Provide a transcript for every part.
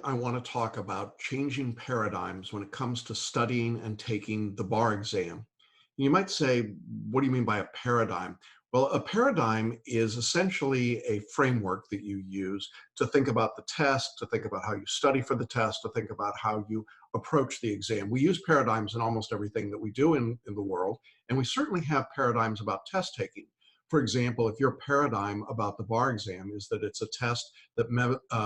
I want to talk about changing paradigms when it comes to studying and taking the bar exam. You might say, what do you mean by a paradigm? Well, a paradigm is essentially a framework that you use to think about the test, to think about how you study for the test, to think about how you approach the exam. We use paradigms in almost everything that we do in the world, and we certainly have paradigms about test taking. For example, if your paradigm about the bar exam is that it's a test that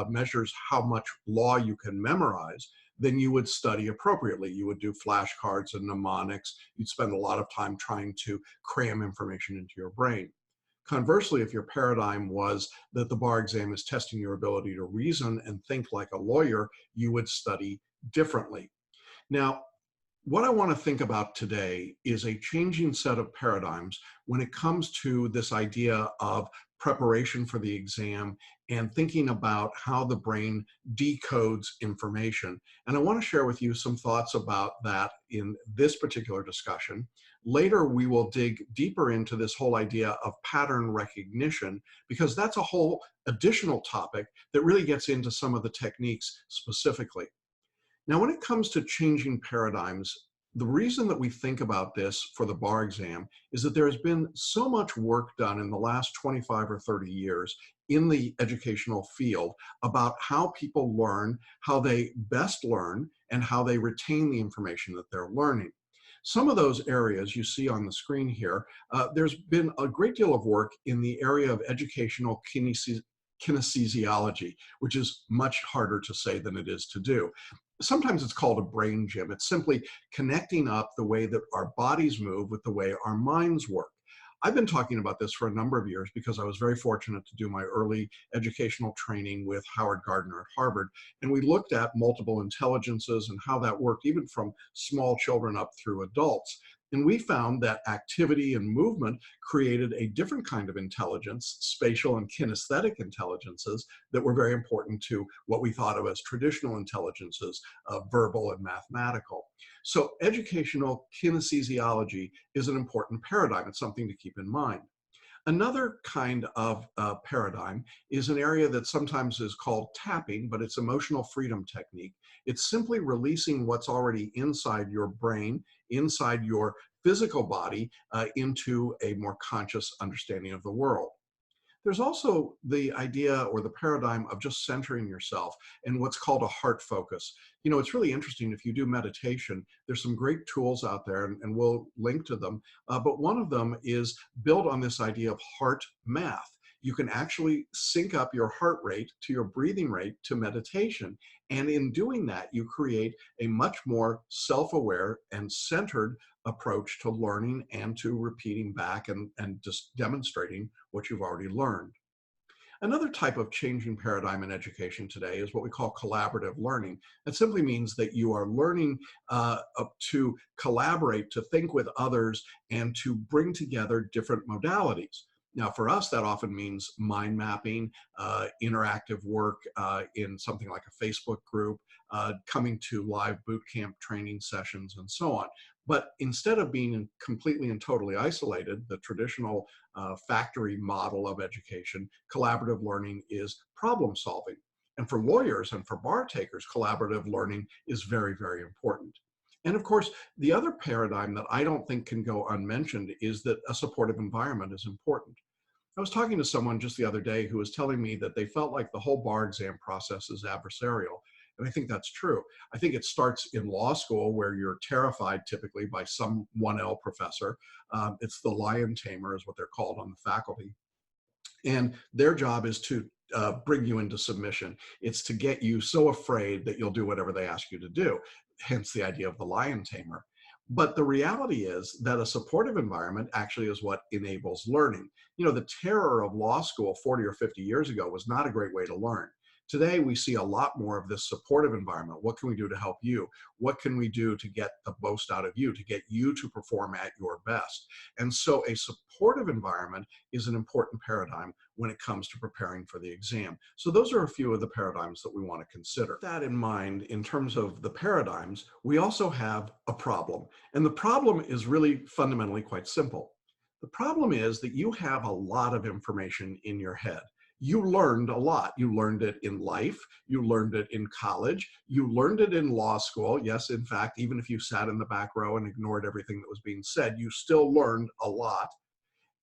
measures how much law you can memorize, then you would study appropriately. You would do flashcards and mnemonics. You'd spend a lot of time trying to cram information into your brain. Conversely, if your paradigm was that the bar exam is testing your ability to reason and think like a lawyer, you would study differently. Now, what I want to think about today is a changing set of paradigms when it comes to this idea of preparation for the exam and thinking about how the brain decodes information. And I want to share with you some thoughts about that in this particular discussion. Later, we will dig deeper into this whole idea of pattern recognition, because that's a whole additional topic that really gets into some of the techniques specifically. Now, when it comes to changing paradigms, the reason that we think about this for the bar exam is that there has been so much work done in the last 25 or 30 years in the educational field about how people learn, how they best learn, and how they retain the information that they're learning. Some of those areas you see on the screen here, there's been a great deal of work in the area of educational kinesiology, which is much harder to say than it is to do. Sometimes it's called a brain gym. It's simply connecting up the way that our bodies move with the way our minds work. I've been talking about this for a number of years because I was very fortunate to do my early educational training with Howard Gardner at Harvard. And we looked at multiple intelligences and how that worked, even from small children up through adults. And we found that activity and movement created a different kind of intelligence, spatial and kinesthetic intelligences, that were very important to what we thought of as traditional intelligences, verbal and mathematical. So educational kinesiology is an important paradigm. It's something to keep in mind. Another kind of paradigm is an area that sometimes is called tapping, but it's emotional freedom technique. It's simply releasing what's already inside your brain, inside your physical body, into a more conscious understanding of the world. There's also the idea or the paradigm of just centering yourself and what's called a heart focus. You know, it's really interesting. If you do meditation, there's some great tools out there, and we'll link to them. But one of them is built on this idea of heart math. You can actually sync up your heart rate to your breathing rate to meditation. And in doing that, you create a much more self-aware and centered approach to learning and to repeating back and just demonstrating what you've already learned. Another type of changing paradigm in education today is what we call collaborative learning. That simply means that you are learning to collaborate, to think with others, and to bring together different modalities. Now, for us, that often means mind mapping, interactive work in something like a Facebook group, coming to live boot camp training sessions, and so on. But instead of being completely and totally isolated, the traditional factory model of education, collaborative learning is problem solving. And for lawyers and for bar takers, collaborative learning is very, very important. And of course, the other paradigm that I don't think can go unmentioned is that a supportive environment is important. I was talking to someone just the other day who was telling me that they felt like the whole bar exam process is adversarial. And I think that's true. I think it starts in law school, where you're terrified typically by some 1L professor. It's the lion tamer is what they're called on the faculty. And their job is to bring you into submission. It's to get you so afraid that you'll do whatever they ask you to do, hence the idea of the lion tamer. But the reality is that a supportive environment actually is what enables learning. You know, the terror of law school 40 or 50 years ago was not a great way to learn. Today, we see a lot more of this supportive environment. What can we do to help you? What can we do to get the most out of you, to get you to perform at your best? And so a supportive environment is an important paradigm when it comes to preparing for the exam. So those are a few of the paradigms that we want to consider. With that in mind, in terms of the paradigms, we also have a problem. And the problem is really fundamentally quite simple. The problem is that you have a lot of information in your head. you learned a lot. You learned it in life. You learned it in college. You learned it in law school. Yes, in fact, even if you sat in the back row and ignored everything that was being said, you still learned a lot.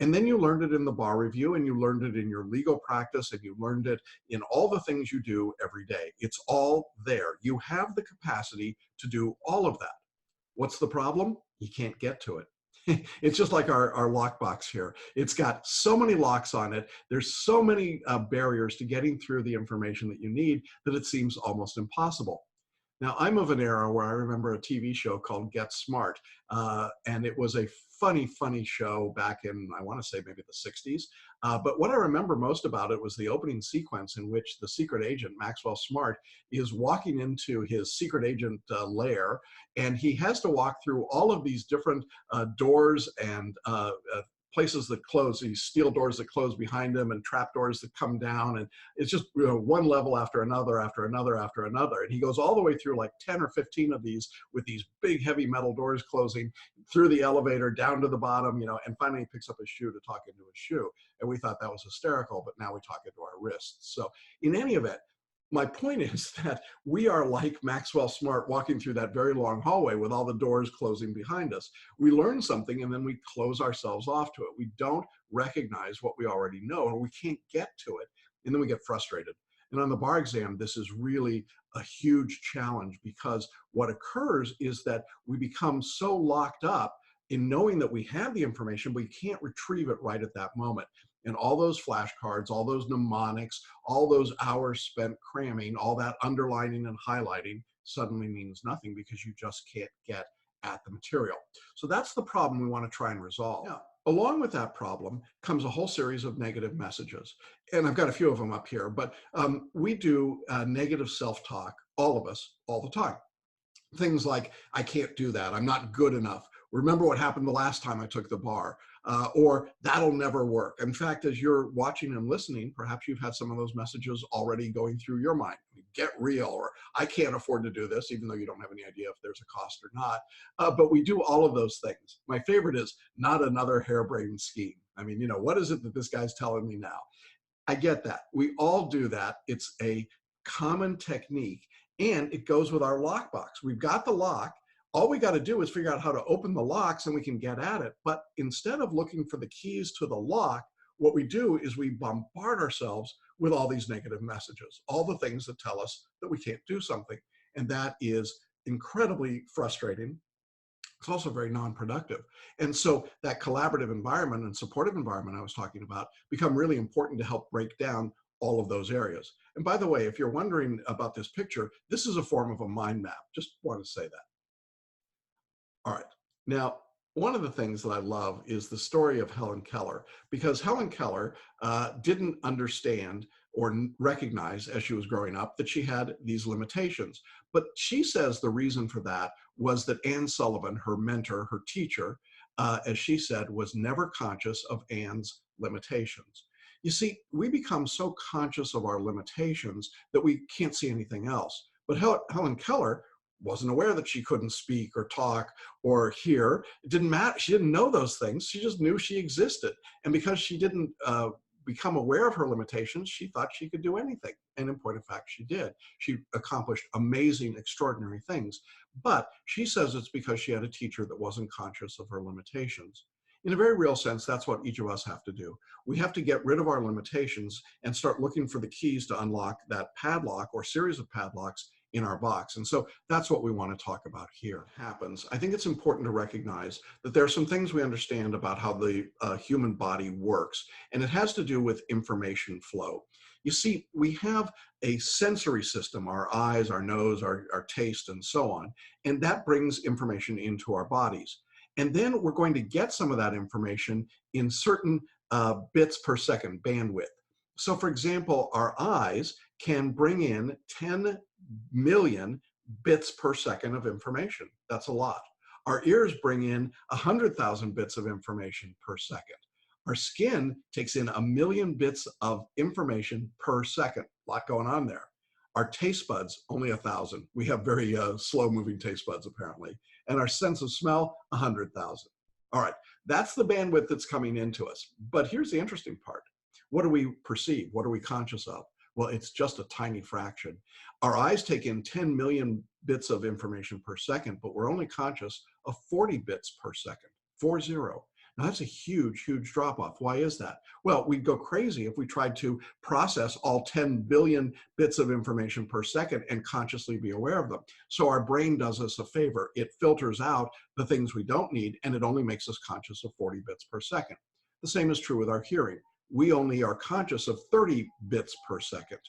And then you learned it in the bar review, and you learned it in your legal practice, and you learned it in all the things you do every day. It's all there. You have the capacity to do all of that. What's the problem? You can't get to it. It's just like our lockbox here. It's got so many locks on it. There's so many barriers to getting through the information that you need that it seems almost impossible. Now, I'm of an era where I remember a TV show called Get Smart, and it was a funny show back in, I want to say maybe the 60s. But what I remember most about it was the opening sequence in which the secret agent, Maxwell Smart, is walking into his secret agent lair, and he has to walk through all of these different doors and places that close, these steel doors that close behind him and trap doors that come down. And it's just, you know, one level after another, after another, after another. And he goes all the way through like 10 or 15 of these with these big heavy metal doors closing, through the elevator, down to the bottom, you know, and finally he picks up his shoe to talk into his shoe. And we thought that was hysterical, but now we talk into our wrists. So in any event, my point is that we are like Maxwell Smart walking through that very long hallway with all the doors closing behind us. We learn something and then we close ourselves off to it. We don't recognize what we already know, or we can't get to it, and then we get frustrated. And on the bar exam, this is really a huge challenge, because what occurs is that we become so locked up in knowing that we have the information, but we can't retrieve it right at that moment. And all those flashcards, all those mnemonics, all those hours spent cramming, all that underlining and highlighting suddenly means nothing, because you just can't get at the material. So that's the problem we want to try and resolve. Now, along with that problem comes a whole series of negative messages. And I've got a few of them up here, but we do negative self-talk, all of us, all the time. Things like, I can't do that, I'm not good enough, remember what happened the last time I took the bar, or that'll never work. In fact, as you're watching and listening, perhaps you've had some of those messages already going through your mind. Get real, or I can't afford to do this, even though you don't have any idea if there's a cost or not. But we do all of those things. My favorite is, not another harebrained scheme. I mean, you know, what is it that this guy's telling me now? I get that. We all do that. It's a common technique, and it goes with our lockbox. We've got the lock. All we got to do is figure out how to open the locks and we can get at it. But instead of looking for the keys to the lock, what we do is we bombard ourselves with all these negative messages, all the things that tell us that we can't do something. And that is incredibly frustrating. It's also very non-productive. And so that collaborative environment and supportive environment I was talking about become really important to help break down all of those areas. And by the way, if you're wondering about this picture, this is a form of a mind map. Just want to say that. All right. Now, one of the things that I love is the story of Helen Keller, because Helen Keller didn't understand or recognize as she was growing up that she had these limitations. But she says the reason for that was that Anne Sullivan, her mentor, her teacher, as she said, was never conscious of Anne's limitations. You see, we become so conscious of our limitations that we can't see anything else. But Helen Keller wasn't aware that she couldn't speak or talk or hear. It didn't matter. She didn't know those things. She just knew she existed. And because she didn't become aware of her limitations, she thought she could do anything. And in point of fact, she did. She accomplished amazing, extraordinary things. But she says it's because she had a teacher that wasn't conscious of her limitations. In a very real sense, that's what each of us have to do. We have to get rid of our limitations and start looking for the keys to unlock that padlock or series of padlocks in our box. And so that's what we want to talk about here. Happens. I think it's important to recognize that there are some things we understand about how the human body works, and it has to do with information flow. You see, we have a sensory system, our eyes, our nose, our taste, and so on, and that brings information into our bodies. And then we're going to get some of that information in certain bits per second bandwidth. So for example, our eyes can bring in 10 million bits per second of information. That's a lot. Our ears bring in 100,000 bits of information per second. Our skin takes in 1 million bits of information per second. A lot going on there. Our taste buds, only 1,000. We have very slow moving taste buds apparently. And our sense of smell, 100,000. All right, that's the bandwidth that's coming into us. But here's the interesting part. What do we perceive? What are we conscious of? Well, it's just a tiny fraction. Our eyes take in 10 million bits of information per second, but we're only conscious of 40 bits per second, 40. Now that's a huge, huge drop off. Why is that? Well, we'd go crazy if we tried to process all 10 billion bits of information per second and consciously be aware of them. So our brain does us a favor. It filters out the things we don't need, and it only makes us conscious of 40 bits per second. The same is true with our hearing. We only are conscious of 30 bits per second.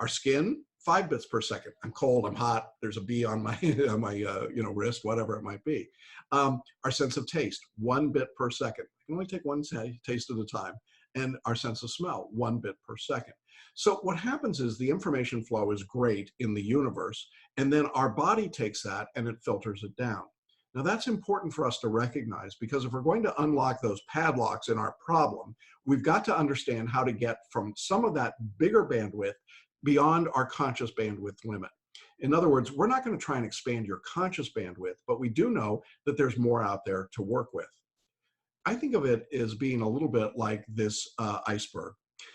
Our skin, 5 bits per second. I'm cold, I'm hot, there's a bee on my, on my wrist, whatever it might be. Our sense of taste, 1 bit per second. We can only take one taste at a time. And our sense of smell, 1 bit per second. So what happens is the information flow is great in the universe, and then our body takes that and it filters it down. Now that's important for us to recognize, because if we're going to unlock those padlocks in our problem, we've got to understand how to get from some of that bigger bandwidth beyond our conscious bandwidth limit. In other words, we're not going to try and expand your conscious bandwidth, but we do know that there's more out there to work with. I think of it as being a little bit like this iceberg.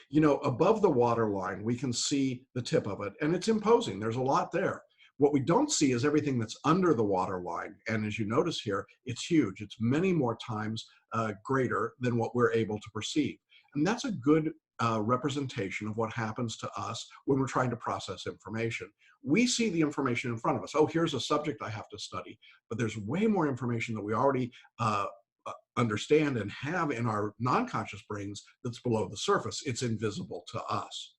You know, above the waterline, we can see the tip of it, and it's imposing. There's a lot there. What we don't see is everything that's under the waterline. And as you notice here, it's huge. It's many more times greater than what we're able to perceive. And that's a good representation of what happens to us when we're trying to process information. We see the information in front of us. Oh, here's a subject I have to study. But there's way more information that we already understand and have in our non-conscious brains that's below the surface. It's invisible to us.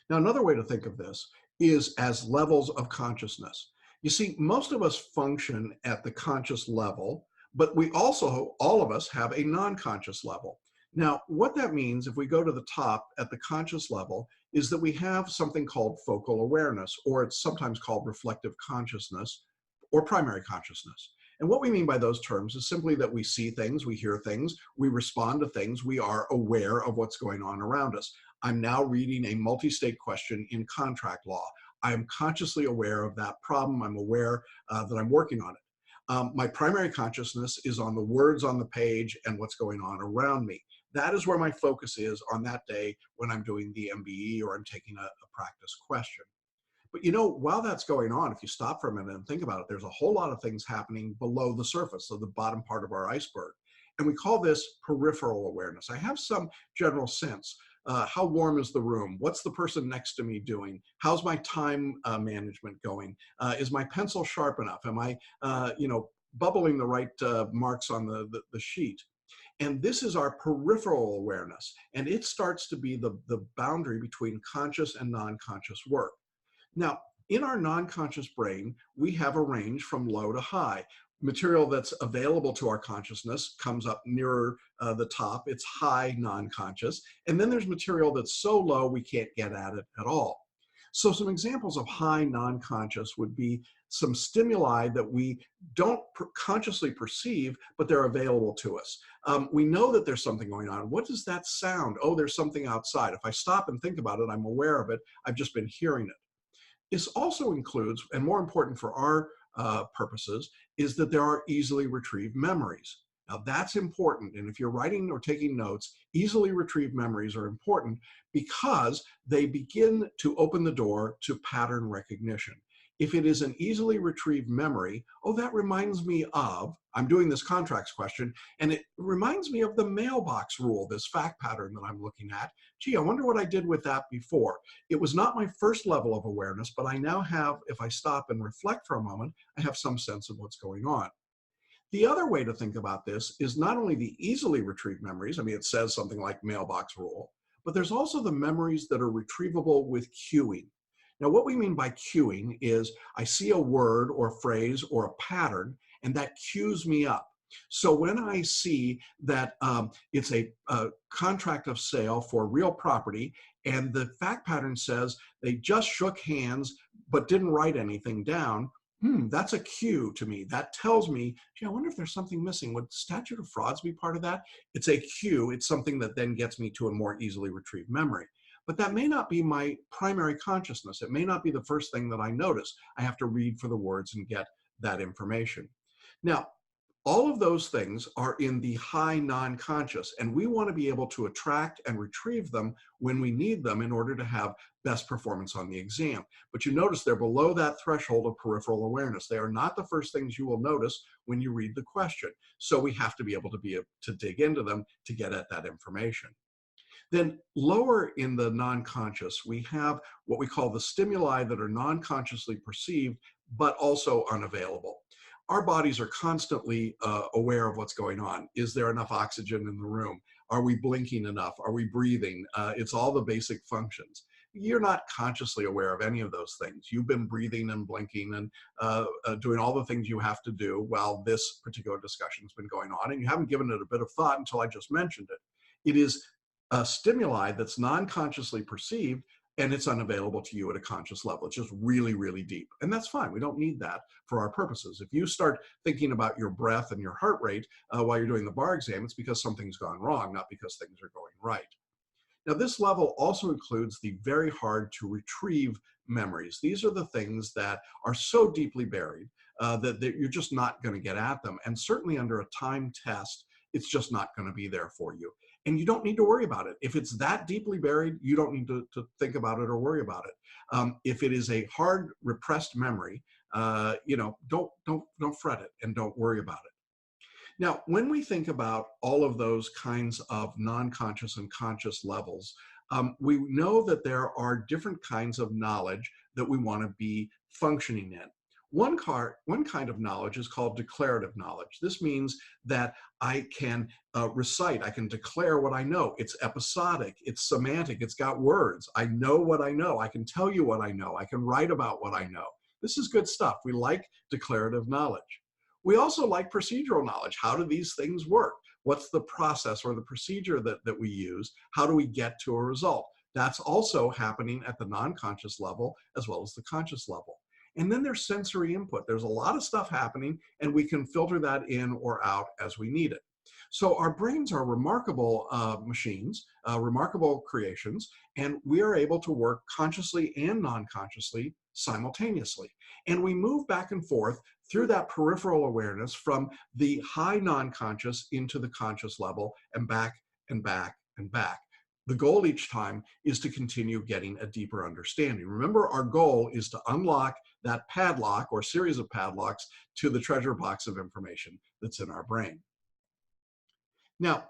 Now, another way to think of this is as levels of consciousness. You see, most of us function at the conscious level, but we also, all of us, have a non-conscious level. Now, what that means, if we go to the top at the conscious level, is that we have something called focal awareness, or it's sometimes called reflective consciousness, or primary consciousness. And what we mean by those terms is simply that we see things, we hear things, we respond to things, we are aware of what's going on around us. I'm now reading a multi-state question in contract law. I am consciously aware of that problem. I'm aware that I'm working on it. My primary consciousness is on the words on the page and what's going on around me. That is where my focus is on that day when I'm doing the MBE or I'm taking a practice question. But you know, while that's going on, if you stop for a minute and think about it, there's a whole lot of things happening below the surface, so the bottom part of our iceberg. And we call this peripheral awareness. I have some general sense. How warm is the room? What's the person next to me doing? How's my time management going? Is my pencil sharp enough? Am I, bubbling the right marks on the sheet? And this is our peripheral awareness. And it starts to be the boundary between conscious and non-conscious work. Now, in our non-conscious brain, we have a range from low to high. Material that's available to our consciousness comes up nearer the top. It's high non-conscious. And then there's material that's so low we can't get at it at all. So some examples of high non-conscious would be some stimuli that we don't consciously perceive, but they're available to us. We know that there's something going on. What does that sound? Oh, there's something outside. If I stop and think about it, I'm aware of it. I've just been hearing it. This also includes, and more important for our purposes, is that there are easily retrieved memories. Now that's important, and if you're writing or taking notes, easily retrieved memories are important because they begin to open the door to pattern recognition. If it is an easily retrieved memory, oh, that reminds me of, I'm doing this contracts question, and it reminds me of the mailbox rule, this fact pattern that I'm looking at. Gee, I wonder what I did with that before. It was not my first level of awareness, but I now have, if I stop and reflect for a moment, I have some sense of what's going on. The other way to think about this is not only the easily retrieved memories, I mean, it says something like mailbox rule, but there's also the memories that are retrievable with cueing. Now, what we mean by cueing is I see a word or phrase or a pattern, and that cues me up. So when I see that it's a contract of sale for real property, and the fact pattern says they just shook hands but didn't write anything down, that's a cue to me. That tells me, gee, I wonder if there's something missing. Would statute of frauds be part of that? It's a cue. It's something that then gets me to a more easily retrieved memory. But that may not be my primary consciousness. It may not be the first thing that I notice. I have to read for the words and get that information. Now, All of those things are in the high non-conscious, and we want to be able to attract and retrieve them when we need them in order to have best performance on the exam. But you notice they're below that threshold of peripheral awareness. They are not the first things you will notice when you read the question. So we have to be able to dig into them to get at that information. Then lower in the non-conscious, we have what we call the stimuli that are non-consciously perceived, but also unavailable. Our bodies are constantly aware of what's going on. Is there enough oxygen in the room? Are we blinking enough? Are we breathing? It's all the basic functions. You're not consciously aware of any of those things. You've been breathing and blinking and doing all the things you have to do while this particular discussion has been going on, and you haven't given it a bit of thought until I just mentioned it. It is a stimuli that's non-consciously perceived, and it's unavailable to you at a conscious level. It's just really, really deep. And that's fine. We don't need that for our purposes. If you start thinking about your breath and your heart rate while you're doing the bar exam, it's because something's gone wrong, not because things are going right. Now, this level also includes the very hard to retrieve memories. These are the things that are so deeply buried that you're just not going to get at them. And certainly under a time test, it's just not going to be there for you. And you don't need to worry about it. If it's that deeply buried, you don't need to think about it or worry about it. If it is a hard repressed memory, don't fret it and don't worry about it. Now, when we think about all of those kinds of non-conscious and conscious levels, we know that there are different kinds of knowledge that we want to be functioning in. One kind of knowledge is called declarative knowledge. This means that I can recite, I can declare what I know. It's episodic, it's semantic, it's got words. I know what I know. I can tell you what I know. I can write about what I know. This is good stuff. We like declarative knowledge. We also like procedural knowledge. How do these things work? What's the process or the procedure that we use? How do we get to a result? That's also happening at the non-conscious level as well as the conscious level. And then there's sensory input. There's a lot of stuff happening, and we can filter that in or out as we need it. So our brains are remarkable machines, remarkable creations, and we are able to work consciously and non-consciously simultaneously. And we move back and forth through that peripheral awareness from the high non-conscious into the conscious level and back and back and back. The goal each time is to continue getting a deeper understanding. Remember, our goal is to unlock that padlock or series of padlocks to the treasure box of information that's in our brain. Now,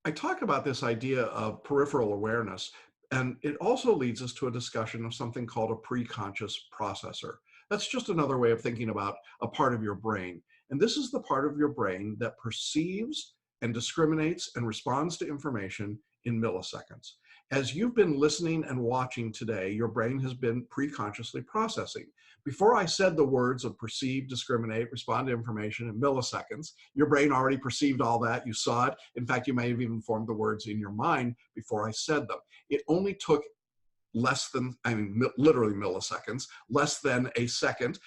I talk about this idea of peripheral awareness, and it also leads us to a discussion of something called a preconscious processor. That's just another way of thinking about a part of your brain. And this is the part of your brain that perceives and discriminates and responds to information in milliseconds. As you've been listening and watching today, your brain has been preconsciously processing. Before I said the words of perceive, discriminate, respond to information in milliseconds, your brain already perceived all that. You saw it. In fact, you may have even formed the words in your mind before I said them. It only took literally milliseconds, less than a second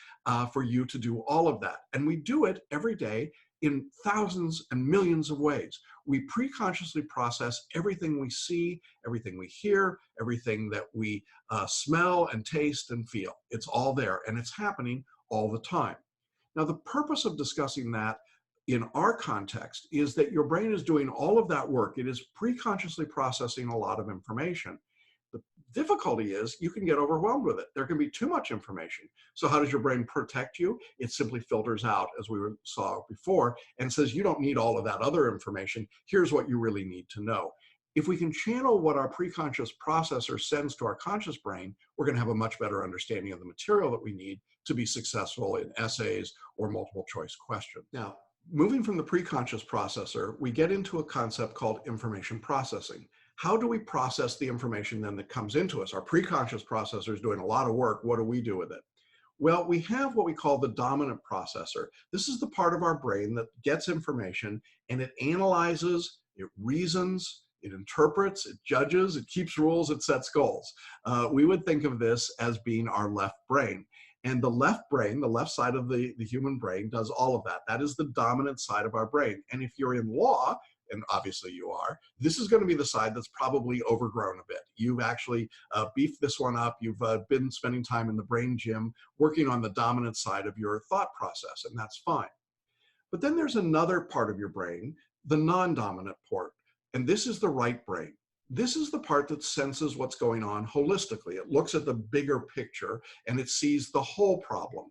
for you to do all of that. And we do it every day in thousands and millions of ways. We preconsciously process everything we see, everything we hear, everything that we smell and taste and feel. It's all there, and it's happening all the time. Now, the purpose of discussing that in our context is that your brain is doing all of that work. It is preconsciously processing a lot of information. The difficulty is you can get overwhelmed with it. There can be too much information. So how does your brain protect you? It simply filters out, as we saw before, and says, you don't need all of that other information. Here's what you really need to know. If we can channel what our preconscious processor sends to our conscious brain, we're going to have a much better understanding of the material that we need to be successful in essays or multiple choice questions. Now, moving from the preconscious processor, we get into a concept called information processing. How do we process the information then that comes into us? Our preconscious processor is doing a lot of work. What do we do with it? Well, we have what we call the dominant processor. This is the part of our brain that gets information and it analyzes, it reasons, it interprets, it judges, it keeps rules, it sets goals. We would think of this as being our left brain. And the left brain, the left side of the human brain, does all of that. That is the dominant side of our brain. And if you're in law, and obviously you are, this is going to be the side that's probably overgrown a bit. You've actually beefed this one up. You've been spending time in the brain gym working on the dominant side of your thought process, and that's fine. But then there's another part of your brain, the non-dominant part, and this is the right brain. This is the part that senses what's going on holistically. It looks at the bigger picture and it sees the whole problem.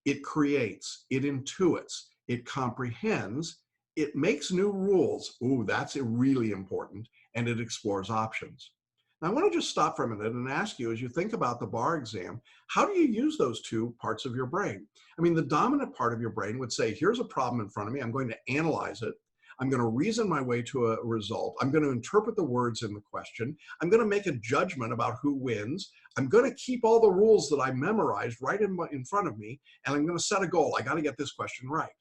It creates, it intuits, it comprehends, it makes new rules. Ooh, that's really important. And it explores options. Now, I want to just stop for a minute and ask you, as you think about the bar exam, how do you use those two parts of your brain? I mean, the dominant part of your brain would say, here's a problem in front of me. I'm going to analyze it. I'm going to reason my way to a result. I'm going to interpret the words in the question. I'm going to make a judgment about who wins. I'm going to keep all the rules that I memorized right in front of me, and I'm going to set a goal. I got to get this question right.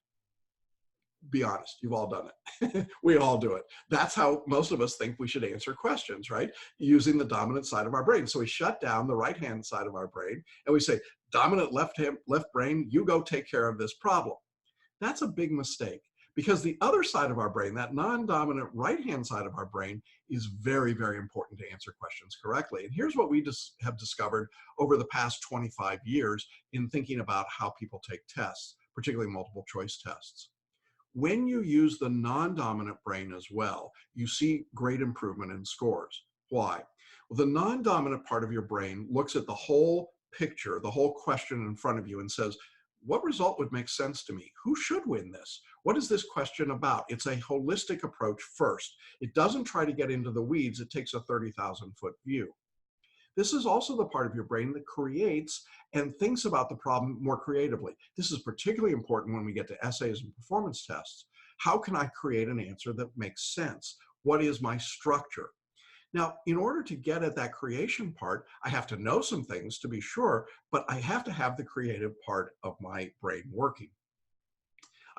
Be honest, you've all done it. We all do it. That's how most of us think we should answer questions, right? Using the dominant side of our brain. So we shut down the right-hand side of our brain and we say, dominant left brain, you go take care of this problem. That's a big mistake, because the other side of our brain, that non-dominant right-hand side of our brain, is very, very important to answer questions correctly. And here's what we just have discovered over the past 25 years in thinking about how people take tests, particularly multiple choice tests. When you use the non-dominant brain as well, you see great improvement in scores. Why? Well, the non-dominant part of your brain looks at the whole picture, the whole question in front of you, and says, what result would make sense to me? Who should win this? What is this question about? It's a holistic approach first. It doesn't try to get into the weeds. It takes a 30,000-foot view. This is also the part of your brain that creates and thinks about the problem more creatively. This is particularly important when we get to essays and performance tests. How can I create an answer that makes sense? What is my structure? Now, in order to get at that creation part, I have to know some things to be sure, but I have to have the creative part of my brain working.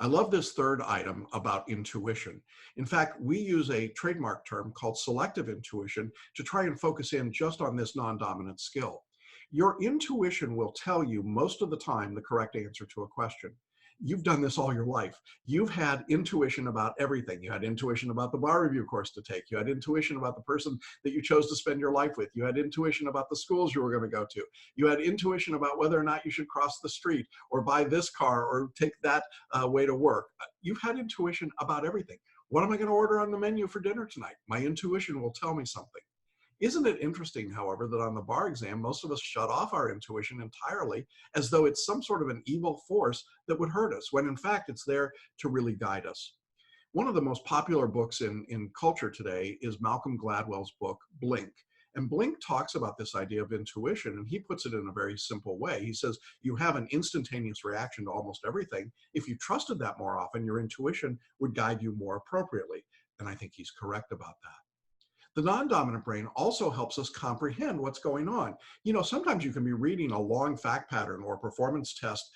I love this third item about intuition. In fact, we use a trademark term called selective intuition to try and focus in just on this non-dominant skill. Your intuition will tell you most of the time the correct answer to a question. You've done this all your life. You've had intuition about everything. You had intuition about the bar review course to take. You had intuition about the person that you chose to spend your life with. You had intuition about the schools you were going to go to. You had intuition about whether or not you should cross the street or buy this car or take that way to work. You've had intuition about everything. What am I going to order on the menu for dinner tonight? My intuition will tell me something. Isn't it interesting, however, that on the bar exam, most of us shut off our intuition entirely as though it's some sort of an evil force that would hurt us, when in fact it's there to really guide us. One of the most popular books in culture today is Malcolm Gladwell's book, Blink. And Blink talks about this idea of intuition, and he puts it in a very simple way. He says, you have an instantaneous reaction to almost everything. If you trusted that more often, your intuition would guide you more appropriately. And I think he's correct about that. The non-dominant brain also helps us comprehend what's going on. You know, sometimes you can be reading a long fact pattern or performance test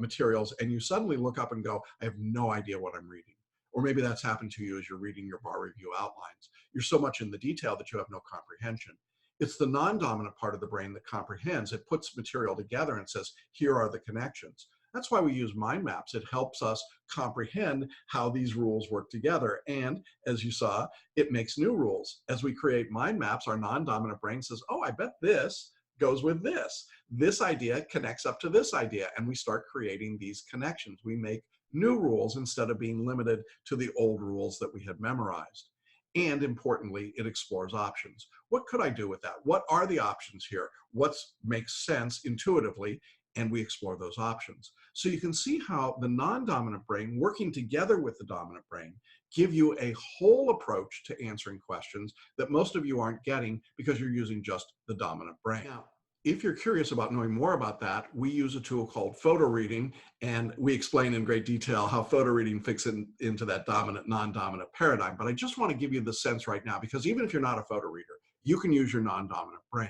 materials, and you suddenly look up and go, I have no idea what I'm reading. Or maybe that's happened to you as you're reading your bar review outlines. You're so much in the detail that you have no comprehension. It's the non-dominant part of the brain that comprehends. It puts material together and says, here are the connections. That's why we use mind maps. It helps us comprehend how these rules work together. And as you saw, it makes new rules. As we create mind maps, our non-dominant brain says, oh, I bet this goes with this. This idea connects up to this idea. And we start creating these connections. We make new rules instead of being limited to the old rules that we had memorized. And importantly, it explores options. What could I do with that? What are the options here? What makes sense intuitively? And we explore those options. So you can see how the non-dominant brain working together with the dominant brain give you a whole approach to answering questions that most of you aren't getting because you're using just the dominant brain. Now, if you're curious about knowing more about that, we use a tool called photo reading, and we explain in great detail how photo reading fits into that dominant, non-dominant paradigm. But I just want to give you the sense right now, because even if you're not a photo reader, you can use your non-dominant brain.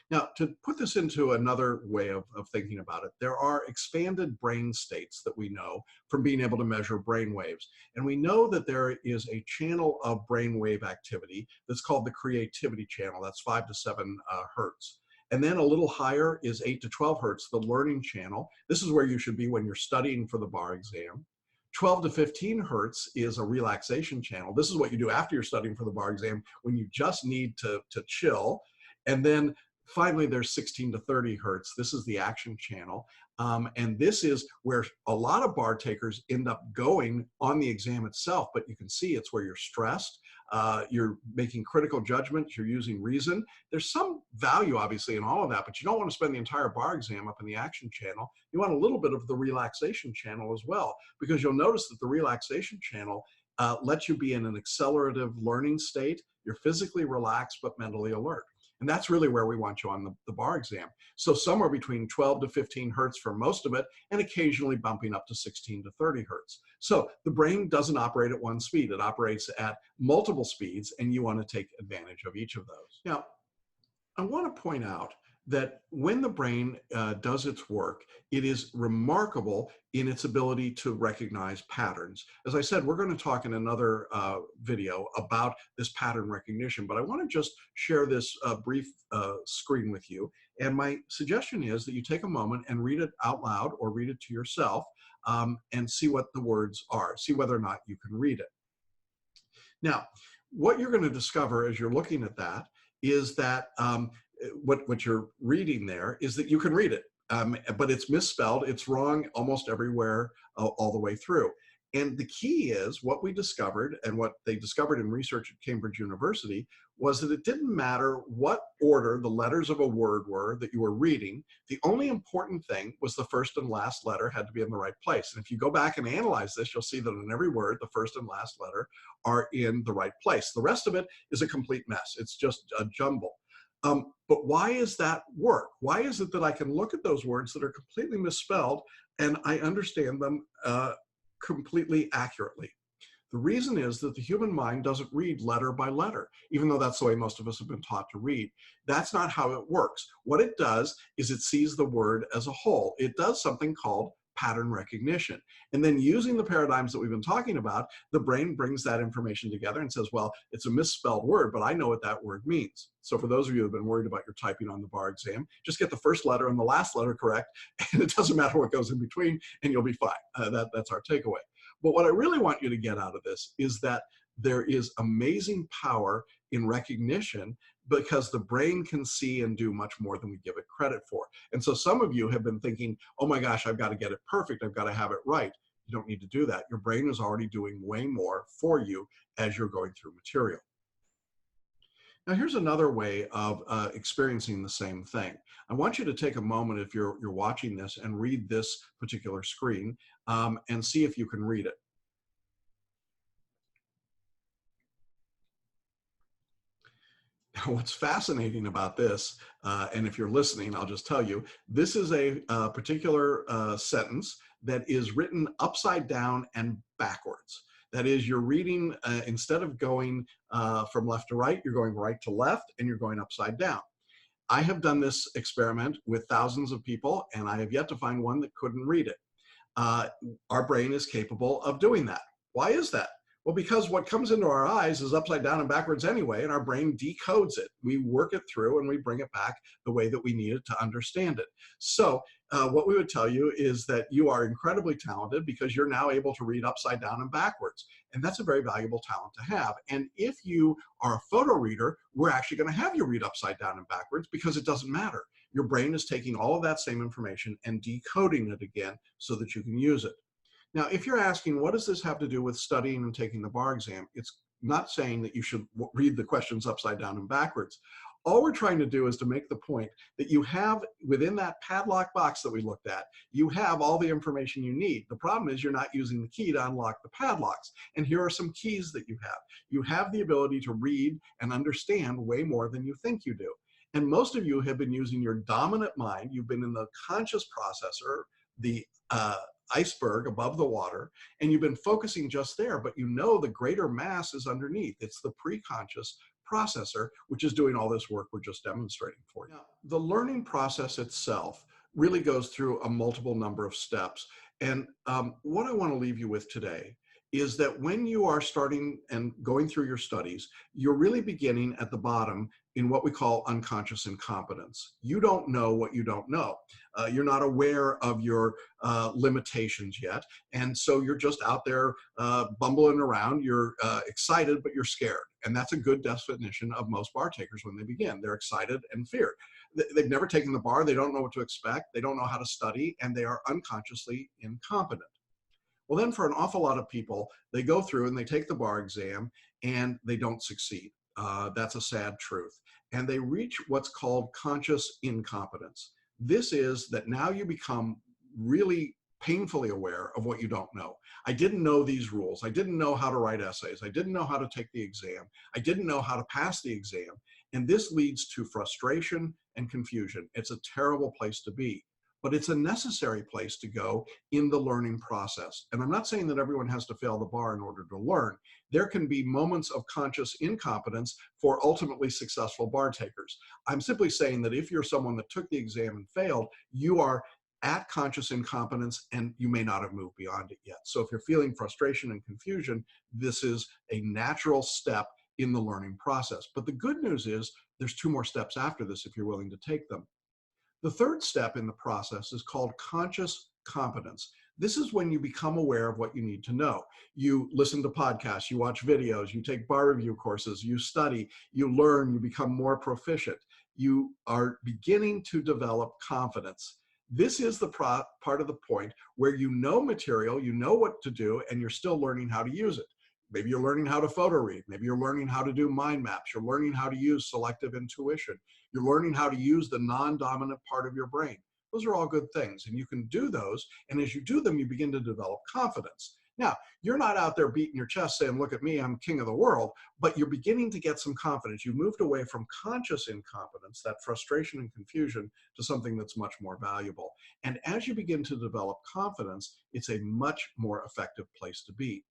Now, to put this into another way of thinking about it, there are expanded brain states that we know from being able to measure brain waves. And we know that there is a channel of brain wave activity that's called the creativity channel. That's 5 to 7 hertz. And then a little higher is 8 to 12 hertz, the learning channel. This is where you should be when you're studying for the bar exam. 12 to 15 hertz is a relaxation channel. This is what you do after you're studying for the bar exam when you just need to chill. And then Finally, there's 16 to 30 hertz. This is the action channel. And this is where a lot of bar takers end up going on the exam itself, but you can see it's where you're stressed, you're making critical judgments, you're using reason. There's some value, obviously, in all of that, but you don't want to spend the entire bar exam up in the action channel. You want a little bit of the relaxation channel as well, because you'll notice that the relaxation channel lets you be in an accelerative learning state. You're physically relaxed, but mentally alert. And that's really where we want you on the bar exam. So somewhere between 12 to 15 hertz for most of it, and occasionally bumping up to 16 to 30 hertz. So the brain doesn't operate at one speed. It operates at multiple speeds, and you want to take advantage of each of those. Now, I want to point out that when the brain does its work, it is remarkable in its ability to recognize patterns. As I said, we're going to talk in another video about this pattern recognition, but I want to just share this brief screen with you. And my suggestion is that you take a moment and read it out loud or read it to yourself and see what the words are, see whether or not you can read it. Now, what you're going to discover as you're looking at that is that what you're reading there is that you can read it, but it's misspelled. It's wrong almost everywhere all the way through. And the key is what we discovered, and what they discovered in research at Cambridge University, was that it didn't matter what order the letters of a word were that you were reading. The only important thing was the first and last letter had to be in the right place. And if you go back and analyze this, you'll see that in every word, the first and last letter are in the right place. The rest of it is a complete mess. It's just a jumble. But why is that work? Why is it that I can look at those words that are completely misspelled and I understand them completely accurately? The reason is that the human mind doesn't read letter by letter, even though that's the way most of us have been taught to read. That's not how it works. What it does is it sees the word as a whole. It does something called pattern recognition. And then using the paradigms that we've been talking about, the brain brings that information together and says, well, it's a misspelled word, but I know what that word means. So for those of you who have been worried about your typing on the bar exam, just get the first letter and the last letter correct, and it doesn't matter what goes in between, and you'll be fine. That's our takeaway. But what I really want you to get out of this is that there is amazing power in recognition, because the brain can see and do much more than we give it credit for. And so some of you have been thinking, oh my gosh, I've got to get it perfect. I've got to have it right. You don't need to do that. Your brain is already doing way more for you as you're going through material. Now, here's another way of experiencing the same thing. I want you to take a moment, if you're watching this, and read this particular screen and see if you can read it. Now, what's fascinating about this, and if you're listening, I'll just tell you, this is a particular sentence that is written upside down and backwards. That is, you're reading, instead of going from left to right, you're going right to left, and you're going upside down. I have done this experiment with thousands of people, and I have yet to find one that couldn't read it. Our brain is capable of doing that. Why is that? Well, because what comes into our eyes is upside down and backwards anyway, and our brain decodes it. We work it through and we bring it back the way that we need it to understand it. So what we would tell you is that you are incredibly talented, because you're now able to read upside down and backwards. And that's a very valuable talent to have. And if you are a photo reader, we're actually going to have you read upside down and backwards, because it doesn't matter. Your brain is taking all of that same information and decoding it again so that you can use it. Now, if you're asking, what does this have to do with studying and taking the bar exam? It's not saying that you should read the questions upside down and backwards. All we're trying to do is to make the point that you have, within that padlock box that we looked at, you have all the information you need. The problem is you're not using the key to unlock the padlocks. And here are some keys that you have. You have the ability to read and understand way more than you think you do. And most of you have been using your dominant mind. You've been in the conscious processor, the iceberg above the water, and you've been focusing just there, but you know the greater mass is underneath. It's the preconscious processor, which is doing all this work we're just demonstrating for you. Now, the learning process itself really goes through a multiple number of steps. And what I want to leave you with today is that when you are starting and going through your studies, you're really beginning at the bottom in what we call unconscious incompetence. You don't know what you don't know. You're not aware of your limitations yet. And so you're just out there bumbling around. You're excited, but you're scared. And that's a good definition of most bar takers when they begin. They're excited and feared. they've never taken the bar, they don't know what to expect, they don't know how to study, and they are unconsciously incompetent. Well, then for an awful lot of people, they go through and they take the bar exam and they don't succeed. That's a sad truth. And they reach what's called conscious incompetence. This is that now you become really painfully aware of what you don't know. I didn't know these rules. I didn't know how to write essays. I didn't know how to take the exam. I didn't know how to pass the exam. And this leads to frustration and confusion. It's a terrible place to be, but it's a necessary place to go in the learning process. And I'm not saying that everyone has to fail the bar in order to learn. There can be moments of conscious incompetence for ultimately successful bar takers. I'm simply saying that if you're someone that took the exam and failed, you are at conscious incompetence and you may not have moved beyond it yet. So if you're feeling frustration and confusion, this is a natural step in the learning process. But the good news is there's 2 more steps after this if you're willing to take them. The third step in the process is called conscious competence. This is when you become aware of what you need to know. You listen to podcasts, you watch videos, you take bar review courses, you study, you learn, you become more proficient. You are beginning to develop confidence. This is the part of the point where you know material, you know what to do, and you're still learning how to use it. Maybe you're learning how to photo read. Maybe you're learning how to do mind maps. You're learning how to use selective intuition. You're learning how to use the non-dominant part of your brain. Those are all good things, and you can do those. And as you do them, you begin to develop confidence. Now, you're not out there beating your chest saying, look at me, I'm king of the world, but you're beginning to get some confidence. You've moved away from conscious incompetence, that frustration and confusion, to something that's much more valuable. And as you begin to develop confidence, it's a much more effective place to be.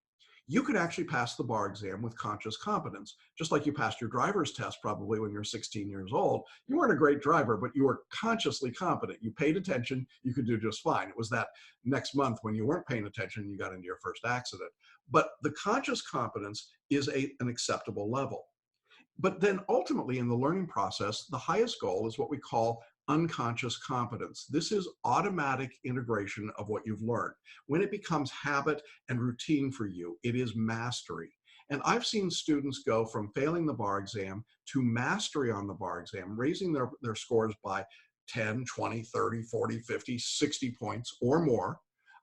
You could actually pass the bar exam with conscious competence, just like you passed your driver's test probably when you're 16 years old. You weren't a great driver, but you were consciously competent. You paid attention, you could do just fine. It was that next month when you weren't paying attention, you got into your first accident. But the conscious competence is an acceptable level. But then ultimately in the learning process, the highest goal is what we call unconscious competence. This is automatic integration of what you've learned. When it becomes habit and routine for you, it is mastery. And I've seen students go from failing the bar exam to mastery on the bar exam, raising their scores by 10, 20, 30, 40, 50, 60 points or more.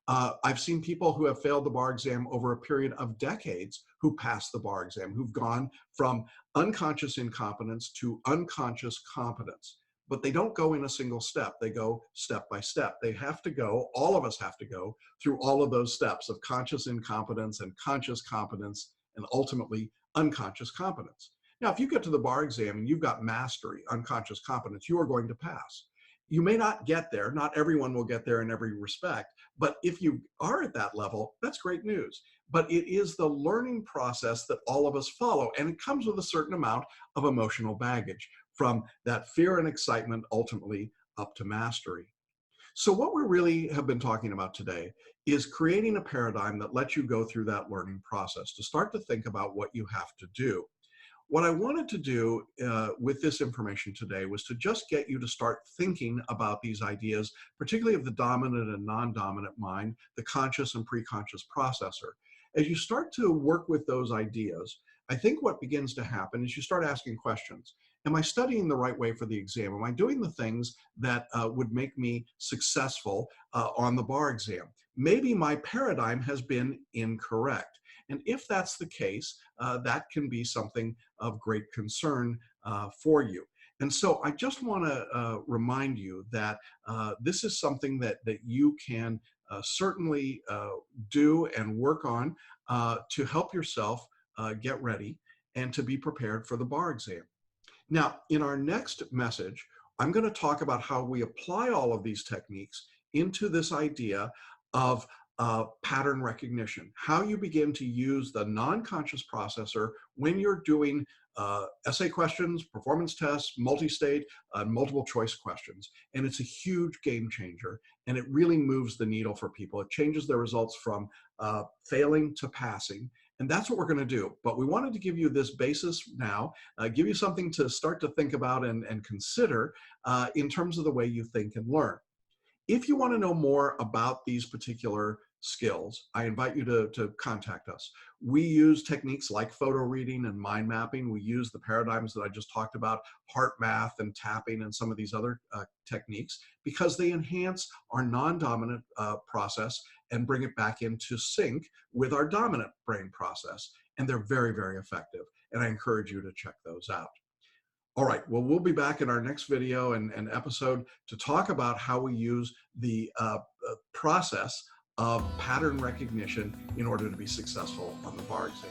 I've seen people who have failed the bar exam over a period of decades who passed the bar exam, who've gone from unconscious incompetence to unconscious competence. But they don't go in a single step. They go step by step. They have to go, all of us have to go through all of those steps of conscious incompetence and conscious competence and ultimately unconscious competence. Now, if you get to the bar exam and you've got mastery, unconscious competence, you are going to pass. You may not get there. Not everyone will get there in every respect. But if you are at that level, that's great news. But it is the learning process that all of us follow. And it comes with a certain amount of emotional baggage, from that fear and excitement ultimately up to mastery. So what we really have been talking about today is creating a paradigm that lets you go through that learning process, to start to think about what you have to do. What I wanted to do with this information today was to just get you to start thinking about these ideas, particularly of the dominant and non-dominant mind, the conscious and preconscious processor. As you start to work with those ideas, I think what begins to happen is you start asking questions. Am I studying the right way for the exam? Am I doing the things that would make me successful on the bar exam? Maybe my paradigm has been incorrect. And if that's the case, that can be something of great concern for you. And so I just want to remind you that this is something that you can certainly do and work on to help yourself get ready and to be prepared for the bar exam. Now, in our next message, I'm going to talk about how we apply all of these techniques into this idea of pattern recognition, how you begin to use the non-conscious processor when you're doing essay questions, performance tests, multi-state, multiple choice questions. And it's a huge game changer, and it really moves the needle for people. It changes their results from failing to passing. And that's what we're going to do. But we wanted to give you this basis now, give you something to start to think about and consider in terms of the way you think and learn. If you want to know more about these particular skills, I invite you to contact us. We use techniques like photo reading and mind mapping. We use the paradigms that I just talked about, heart math and tapping and some of these other techniques, because they enhance our non-dominant process and bring it back into sync with our dominant brain process. And they're very, very effective. And I encourage you to check those out. All right, well, we'll be back in our next video and episode to talk about how we use the process of pattern recognition in order to be successful on the bar exam.